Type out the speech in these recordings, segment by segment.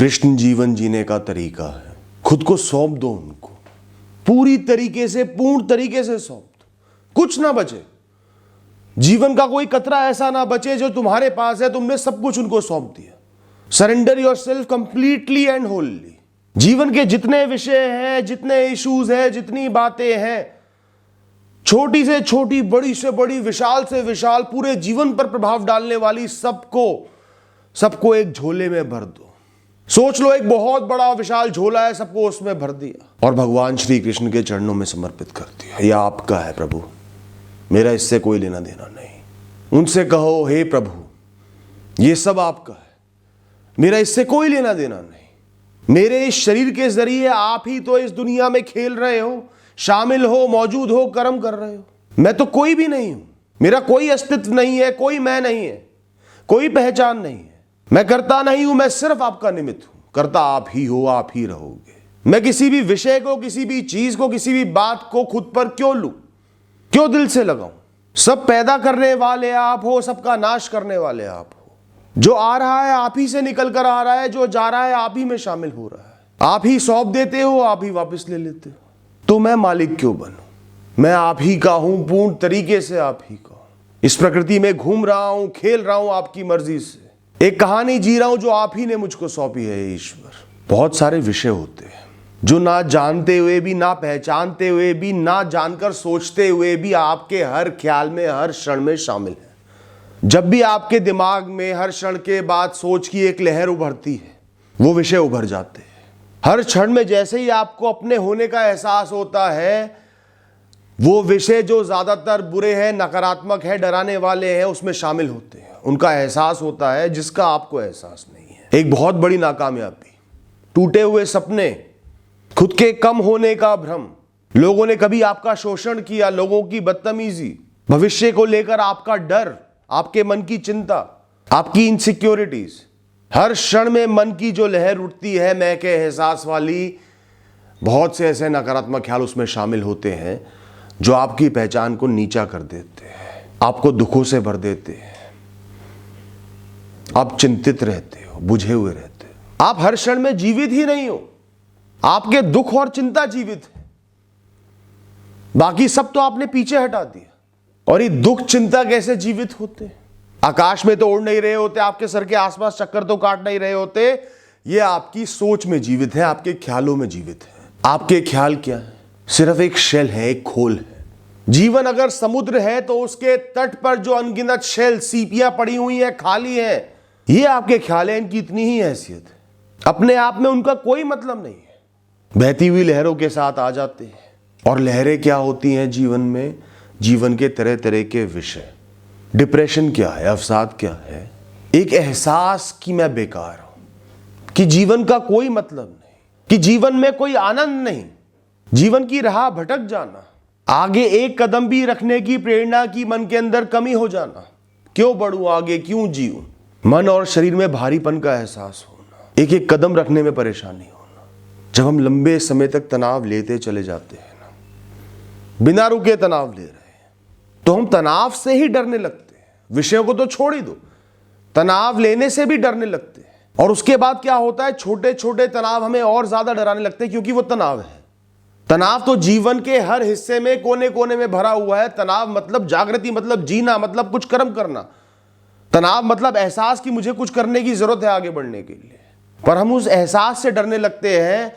कृष्ण जीवन जीने का तरीका है। खुद को सौंप दो उनको, पूरी तरीके से, पूर्ण तरीके से सौंप दो, कुछ ना बचे। जीवन का कोई कतरा ऐसा ना बचे जो तुम्हारे पास है, तुमने सब कुछ उनको सौंप दिया। Surrender yourself completely and wholly. जीवन के जितने विषय हैं, जितने इश्यूज हैं, जितनी बातें हैं, छोटी से छोटी, बड़ी से बड़ी, विशाल से विशाल, पूरे जीवन पर प्रभाव डालने वाली सबको एक झोले में भर दो। सोच लो एक बहुत बड़ा विशाल झोला है, सबको उसमें भर दिया और भगवान श्री कृष्ण के चरणों में समर्पित कर दिया। यह आपका है प्रभु, मेरा इससे कोई लेना देना नहीं। उनसे कहो, हे प्रभु ये सब आपका है, मेरा इससे कोई लेना देना नहीं। मेरे इस शरीर के जरिए आप ही तो इस दुनिया में खेल रहे हो, शामिल हो, मौजूद हो, कर्म कर रहे हो। मैं तो कोई भी नहीं हूं, मेरा कोई अस्तित्व नहीं है, कोई मैं नहीं है, कोई पहचान नहीं है। मैं करता नहीं हूं, मैं सिर्फ आपका निमित्त हूं। करता आप ही हो, आप ही रहोगे। मैं किसी भी विषय को, किसी भी चीज को, किसी भी बात को खुद पर क्यों लूं, क्यों दिल से लगाऊं? सब पैदा करने वाले आप हो, सबका नाश करने वाले आप हो। जो आ रहा है आप ही से निकल कर आ रहा है, जो जा रहा है आप ही में शामिल हो रहा है। आप ही सौंप देते हो, आप ही वापस ले लेते हो। तो मैं मालिक क्यों बनूं? मैं आप ही का हूं, पूर्ण तरीके से आप ही का हूं। इस प्रकृति में घूम रहा हूं, खेल रहा हूं आपकी मर्जी से। एक कहानी जी रहा हूं जो आप ही ने मुझको सौंपी है ईश्वर। बहुत सारे विषय होते हैं जो ना जानते हुए भी, ना पहचानते हुए भी, ना जानकर सोचते हुए भी आपके हर ख्याल में, हर क्षण में शामिल है। जब भी आपके दिमाग में हर क्षण के बाद सोच की एक लहर उभरती है, वो विषय उभर जाते हैं। हर क्षण में जैसे ही आपको अपने होने का एहसास होता है, वो विषय जो ज्यादातर बुरे हैं, नकारात्मक है, डराने वाले हैं, उसमें शामिल होते हैं। उनका एहसास होता है जिसका आपको एहसास नहीं है। एक बहुत बड़ी नाकामयाबी, टूटे हुए सपने, खुद के कम होने का भ्रम, लोगों ने कभी आपका शोषण किया, लोगों की बदतमीजी, भविष्य को लेकर आपका डर, आपके मन की चिंता, आपकी इनसिक्योरिटीज, हर क्षण में मन की जो लहर उठती है, मैं के एहसास वाली, बहुत से ऐसे नकारात्मक ख्याल उसमें शामिल होते हैं जो आपकी पहचान को नीचा कर देते हैं, आपको दुखों से भर देते हैं। आप चिंतित रहते हो, बुझे हुए रहते हो। आप हर क्षण में जीवित ही नहीं हो, आपके दुख और चिंता जीवित है। बाकी सब तो आपने पीछे हटा दिया। और ये दुख चिंता कैसे जीवित होते हैं? आकाश में तो उड़ नहीं रहे होते, आपके सर के आसपास चक्कर तो काट नहीं रहे होते। ये आपकी सोच में जीवित है, आपके ख्यालों में जीवित है। आपके ख्याल क्या है? सिर्फ एक शेल है, एक खोल है। जीवन अगर समुद्र है तो उसके तट पर जो अनगिनत शेल, सीपियां पड़ी हुई है, खाली है, ये आपके ख्याल है। इनकी इतनी ही हैसियत है, अपने आप में उनका कोई मतलब नहीं है। बहती हुई लहरों के साथ आ जाते हैं। और लहरें क्या होती हैं जीवन में? जीवन के तरह तरह के विषय। डिप्रेशन क्या है? अवसाद क्या है? एक एहसास कि मैं बेकार हूं, कि जीवन का कोई मतलब नहीं, कि जीवन में कोई आनंद नहीं, जीवन की राह भटक जाना, आगे एक कदम भी रखने की प्रेरणा की मन के अंदर कमी हो जाना। क्यों बढ़ूं आगे, क्यों जीऊं? मन और शरीर में भारीपन का एहसास होना, एक एक कदम रखने में परेशानी होना। जब हम लंबे समय तक तनाव लेते चले जाते हैं ना, बिना रुके तनाव ले रहे हैं, तो हम तनाव से ही डरने लगते हैं। विषयों को तो छोड़ ही दो, तनाव लेने से भी डरने लगते हैं। और उसके बाद क्या होता है? छोटे छोटे तनाव हमें और ज्यादा डराने लगते हैं, क्योंकि वो तनाव है। तनाव तो जीवन के हर हिस्से में, कोने कोने में भरा हुआ है। तनाव मतलब जागृति, मतलब जीना, मतलब कुछ कर्म करना। तनाव मतलब एहसास कि मुझे कुछ करने की जरूरत है आगे बढ़ने के लिए। पर हम उस एहसास से डरने लगते हैं,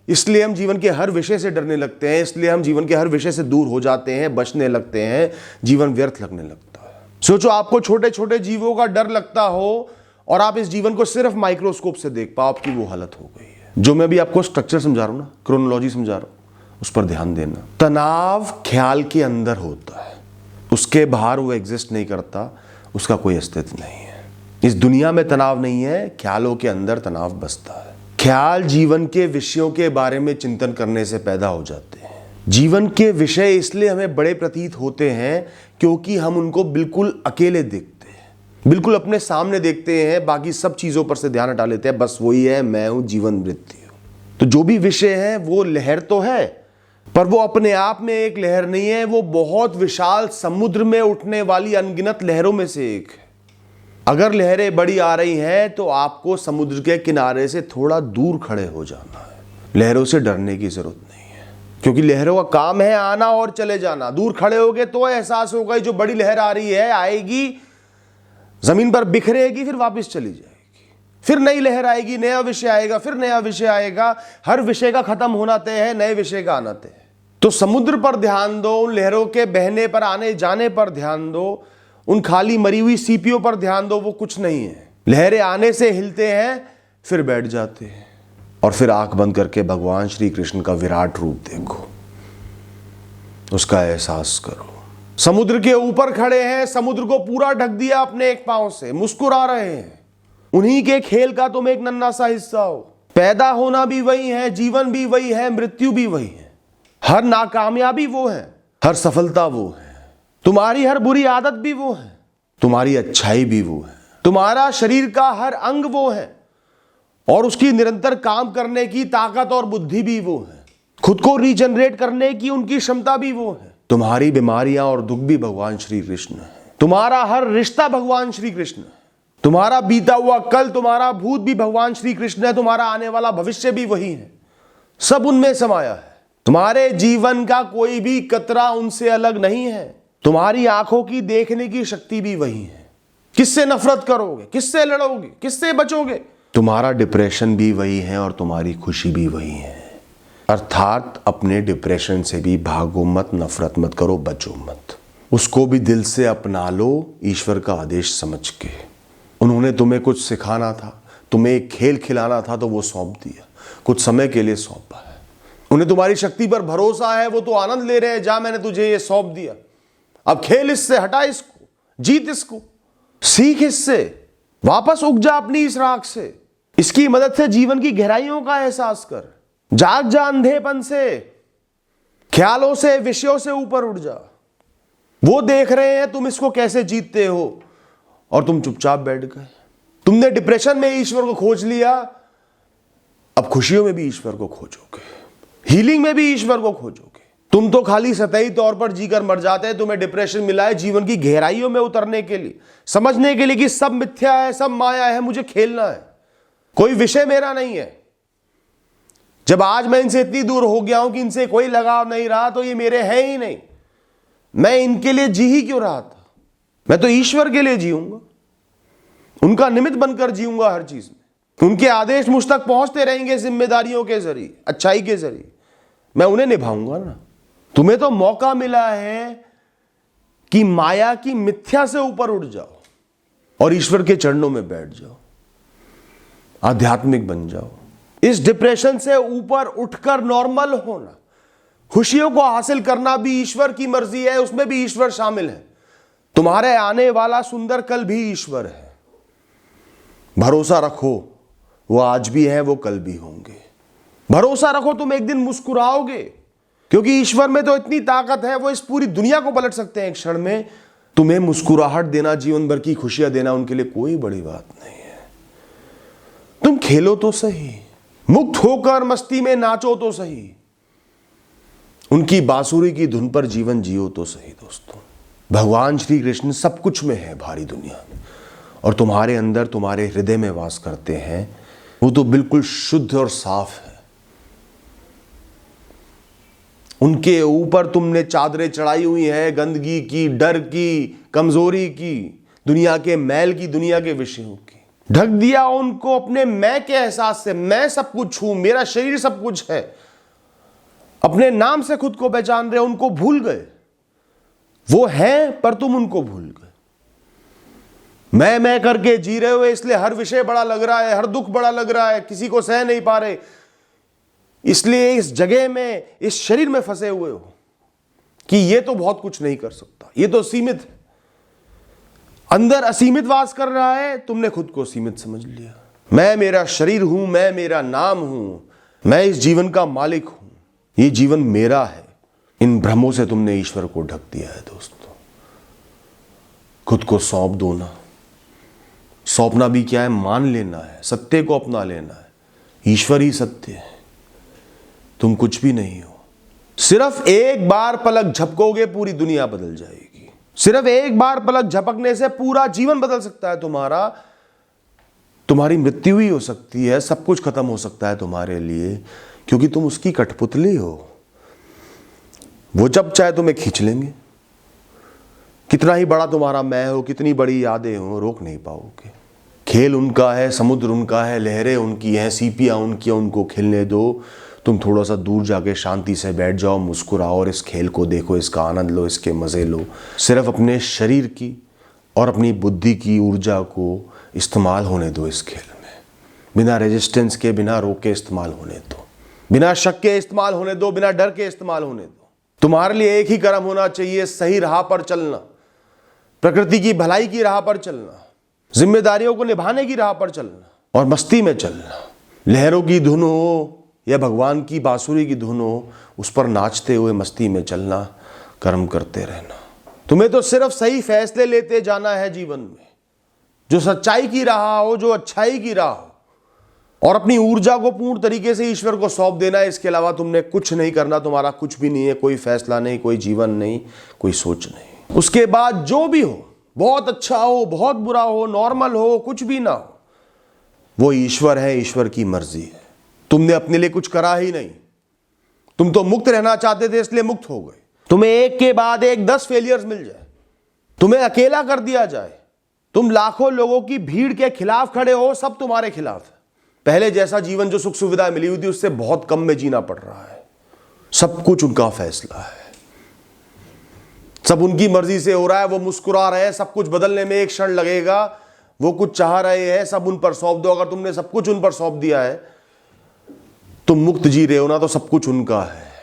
इसलिए हम जीवन के हर विषय से डरने लगते हैं, इसलिए हम जीवन के हर विषय से दूर हो जाते हैं, बचने लगते हैं, जीवन व्यर्थ लगने लगता है। सोचो आपको छोटे छोटे जीवों का डर लगता हो और आप इस जीवन को सिर्फ माइक्रोस्कोप से देख पाओ, आपकी वो हालत हो गई है। जो मैं भी आपको स्ट्रक्चर समझा रहा हूं ना, क्रोनोलॉजी समझा रहा हूं, उस पर ध्यान देना। तनाव ख्याल के अंदर होता है, उसके बाहर वो एग्जिस्ट नहीं करता, उसका कोई अस्तित्व नहीं है। इस दुनिया में तनाव नहीं है, ख्यालों के अंदर तनाव बसता है। ख्याल जीवन के विषयों के बारे में चिंतन करने से पैदा हो जाते हैं। जीवन के विषय इसलिए हमें बड़े प्रतीत होते हैं क्योंकि हम उनको बिल्कुल अकेले देखते हैं, बिल्कुल अपने सामने देखते हैं, बाकी सब चीजों पर से ध्यान हटा लेते हैं। बस वही है, मैं हूं, जीवन मृत्यु। तो जो भी विषय है वो लहर तो है, पर वो अपने आप में एक लहर नहीं है, वो बहुत विशाल समुद्र में उठने वाली अनगिनत लहरों में से एक है। अगर लहरें बड़ी आ रही हैं तो आपको समुद्र के किनारे से थोड़ा दूर खड़े हो जाना है। लहरों से डरने की जरूरत नहीं है, क्योंकि लहरों का काम है आना और चले जाना। दूर खड़े होगे तो एहसास होगा जो बड़ी लहर आ रही है, आएगी, जमीन पर बिखरेगी, फिर वापस चली जाएगी, फिर नई लहर आएगी, नया विषय आएगा, फिर नया विषय आएगा। हर विषय का खत्म होना तय है, नए विषय का आना तय है। तो समुद्र पर ध्यान दो, उन लहरों के बहने पर, आने जाने पर ध्यान दो, उन खाली मरी हुई सीपियों पर ध्यान दो। वो कुछ नहीं है। लहरें आने से हिलते हैं, फिर बैठ जाते हैं, और फिर आंख बंद करके भगवान श्री कृष्ण का विराट रूप देखो, उसका एहसास करो। समुद्र के ऊपर खड़े हैं, समुद्र को पूरा ढक दिया अपने एक पांव से, मुस्कुरा रहे हैं। उन्हीं के खेल का तुम एक नन्हा सा हिस्सा हो। पैदा होना भी वही है, जीवन भी वही है, मृत्यु भी वही है। हर नाकामयाबी वो है, हर सफलता वो है। तुम्हारी हर बुरी आदत भी वो है, तुम्हारी अच्छाई भी वो है। तुम्हारा शरीर का हर अंग वो है, और उसकी निरंतर काम करने की ताकत और बुद्धि भी वो है। खुद को रीजनरेट करने की उनकी क्षमता भी वो है। तुम्हारी बीमारियां और दुख भी भगवान श्री कृष्ण है। तुम्हारा हर रिश्ता भगवान श्री कृष्ण है। तुम्हारा बीता हुआ कल, तुम्हारा भूत भी भगवान श्री कृष्ण है। तुम्हारा आने वाला भविष्य भी वही है। सब उनमें समाया है। तुम्हारे जीवन का कोई भी कतरा उनसे अलग नहीं है। तुम्हारी आंखों की देखने की शक्ति भी वही है। किससे नफरत करोगे, किससे लड़ोगे, किससे बचोगे? तुम्हारा डिप्रेशन भी वही है और तुम्हारी खुशी भी वही है। अर्थात अपने डिप्रेशन से भी भागो मत, नफरत मत करो, बचो मत। उसको भी दिल से अपना लो, ईश्वर का आदेश समझ के। उन्होंने तुम्हें कुछ सिखाना था, तुम्हें एक खेल खिलाना था, तो वो सौंप दिया, कुछ समय के लिए सौंपा है। उन्हें तुम्हारी शक्ति पर भरोसा है, वो तो आनंद ले रहे हैं, जा मैंने तुझे ये सौंप दिया, अब खेल इससे, हटा इसको, जीत इसको, सीख इससे, वापस उग जा अपनी इस राख से। इसकी मदद से जीवन की गहराइयों का एहसास कर। जाग जा अंधेपन से, ख्यालों से, विषयों से ऊपर उठ जा। वो देख रहे हैं तुम इसको कैसे जीतते हो, और तुम चुपचाप बैठ गए। तुमने डिप्रेशन में ईश्वर को खोज लिया, अब खुशियों में भी ईश्वर को खोजोगे, हीलिंग में भी ईश्वर को खोजोगे। तुम तो खाली सतही तौर पर जीकर मर जाते हैं। तुम्हें डिप्रेशन मिला है जीवन की गहराइयों में उतरने के लिए, समझने के लिए कि सब मिथ्या है, सब माया है, मुझे खेलना है, कोई विषय मेरा नहीं है। जब आज मैं इनसे इतनी दूर हो गया हूं कि इनसे कोई लगाव नहीं रहा, तो ये मेरे हैं ही नहीं। मैं इनके लिए जी ही क्यों रहा था? मैं तो ईश्वर के लिए जीऊंगा, उनका निमित्त बनकर जीऊंगा हर चीज में। उनके आदेश मुझ तक पहुंचते रहेंगे जिम्मेदारियों के जरिए, अच्छाई के जरिए, मैं उन्हें निभाऊंगा ना। तुम्हें तो मौका मिला है कि माया की मिथ्या से ऊपर उठ जाओ और ईश्वर के चरणों में बैठ जाओ, आध्यात्मिक बन जाओ। इस डिप्रेशन से ऊपर उठकर नॉर्मल होना, खुशियों को हासिल करना भी ईश्वर की मर्जी है, उसमें भी ईश्वर शामिल है। तुम्हारे आने वाला सुंदर कल भी ईश्वर है। भरोसा रखो, वो आज भी है, वो कल भी होंगे। भरोसा रखो, तुम एक दिन मुस्कुराओगे, क्योंकि ईश्वर में तो इतनी ताकत है, वो इस पूरी दुनिया को पलट सकते हैं एक क्षण में। तुम्हें मुस्कुराहट देना, जीवन भर की खुशियां देना उनके लिए कोई बड़ी बात नहीं है। तुम खेलो तो सही, मुक्त होकर मस्ती में नाचो तो सही, उनकी बांसुरी की धुन पर जीवन जियो तो सही। दोस्तों, भगवान श्री कृष्ण सब कुछ में है भारी दुनिया में, और तुम्हारे अंदर, तुम्हारे हृदय में वास करते हैं। वो तो बिल्कुल शुद्ध और साफ है। उनके ऊपर तुमने चादरें चढ़ाई हुई है, गंदगी की, डर की, कमजोरी की, दुनिया के मैल की, दुनिया के विषयों की। ढक दिया उनको अपने मैं के एहसास से। मैं सब कुछ हूं, मेरा शरीर सब कुछ है। अपने नाम से खुद को पहचान रहे, उनको भूल गए। वो हैं पर तुम उनको भूल गए। मैं करके जी रहे हो, इसलिए हर विषय बड़ा लग रहा है, हर दुख बड़ा लग रहा है, किसी को सह नहीं पा रहे। इसलिए इस जगह में, इस शरीर में फंसे हुए हो कि ये तो बहुत कुछ नहीं कर सकता, ये तो सीमित है। अंदर असीमित वास कर रहा है, तुमने खुद को सीमित समझ लिया। मैं मेरा शरीर हूं, मैं मेरा नाम हूं, मैं इस जीवन का मालिक हूं, ये जीवन मेरा है। इन भ्रमों से तुमने ईश्वर को ढक दिया है। दोस्तों, खुद को सौंप दो ना। सौंपना भी क्या है? मान लेना है, सत्य को अपना लेना है। ईश्वर ही सत्य है, तुम कुछ भी नहीं हो। सिर्फ एक बार पलक झपकोगे, पूरी दुनिया बदल जाएगी। सिर्फ एक बार पलक झपकने से पूरा जीवन बदल सकता है तुम्हारा। तुम्हारी मृत्यु ही हो सकती है, सब कुछ खत्म हो सकता है तुम्हारे लिए, क्योंकि तुम उसकी कठपुतली हो। वो जब चाहे तुम्हें खींच लेंगे। कितना ही बड़ा तुम्हारा मैं हो, कितनी बड़ी यादें हो, रोक नहीं पाओगे। खेल उनका है, समुद्र उनका है, लहरें उनकी हैं, सीपियां उनकी हैं, उनको खेलने दो। तुम थोड़ा सा दूर जाके शांति से बैठ जाओ, मुस्कुराओ और इस खेल को देखो, इसका आनंद लो, इसके मज़े लो। सिर्फ अपने शरीर की और अपनी बुद्धि की ऊर्जा को इस्तेमाल होने दो इस खेल में। बिना रेजिस्टेंस के, बिना रोक के इस्तेमाल होने दो, बिना शक के इस्तेमाल होने दो, बिना डर के इस्तेमाल होने दो। तुम्हारे लिए एक ही कर्म होना चाहिए, सही राह पर चलना, प्रकृति की भलाई की राह पर चलना, जिम्मेदारियों को निभाने की राह पर चलना और मस्ती में चलना। लहरों की धुन हो या भगवान की बांसुरी की धुन हो, उस पर नाचते हुए मस्ती में चलना, कर्म करते रहना। तुम्हें तो सिर्फ सही फैसले लेते जाना है जीवन में, जो सच्चाई की राह हो, जो अच्छाई की राह हो, और अपनी ऊर्जा को पूर्ण तरीके से ईश्वर को सौंप देना है। इसके अलावा तुमने कुछ नहीं करना, तुम्हारा कुछ भी नहीं है, कोई फैसला नहीं, कोई जीवन नहीं, कोई सोच नहीं। उसके बाद जो भी हो, बहुत अच्छा हो, बहुत बुरा हो, नॉर्मल हो, कुछ भी ना हो, वो ईश्वर है, ईश्वर की मर्जी है। तुमने अपने लिए कुछ करा ही नहीं। तुम तो मुक्त रहना चाहते थे, इसलिए मुक्त हो गए। तुम्हें एक के बाद एक 10 फेलियर्स मिल जाए, तुम्हें अकेला कर दिया जाए, तुम लाखों लोगों की भीड़ के खिलाफ खड़े हो, सब तुम्हारे खिलाफ है। पहले जैसा जीवन जो सुख सुविधा मिली हुई थी, उससे बहुत कम में जीना पड़ रहा है। सब कुछ उनका फैसला है, सब उनकी मर्जी से हो रहा है। वो मुस्कुरा रहे हैं, सब कुछ बदलने में एक क्षण लगेगा। वो कुछ चाह रहे हैं, सब उन पर सौंप दो। अगर तुमने सब कुछ उन पर सौंप दिया है, तुम मुक्त जी रहे हो ना, तो सब कुछ उनका है।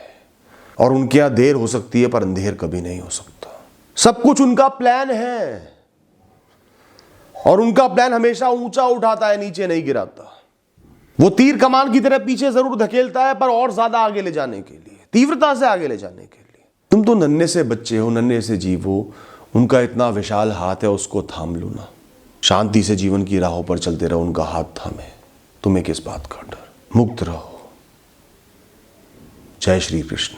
और उनके यहां देर हो सकती है, पर अंधेर कभी नहीं हो सकता। सब कुछ उनका प्लान है, और उनका प्लान हमेशा ऊंचा उठाता है, नीचे नहीं गिराता। वो तीर कमान की तरह पीछे जरूर धकेलता है, पर और ज्यादा आगे ले जाने के लिए, तीव्रता से आगे ले जाने के लिए। तुम तो नन्हे से बच्चे हो, नन्हे से जीव हो, उनका इतना विशाल हाथ है, उसको थाम लो ना। शांति से जीवन की राहों पर चलते रहो, उनका हाथ थामे। तुम्हें किस बात का डर? मुक्त रहो। जय श्री कृष्ण।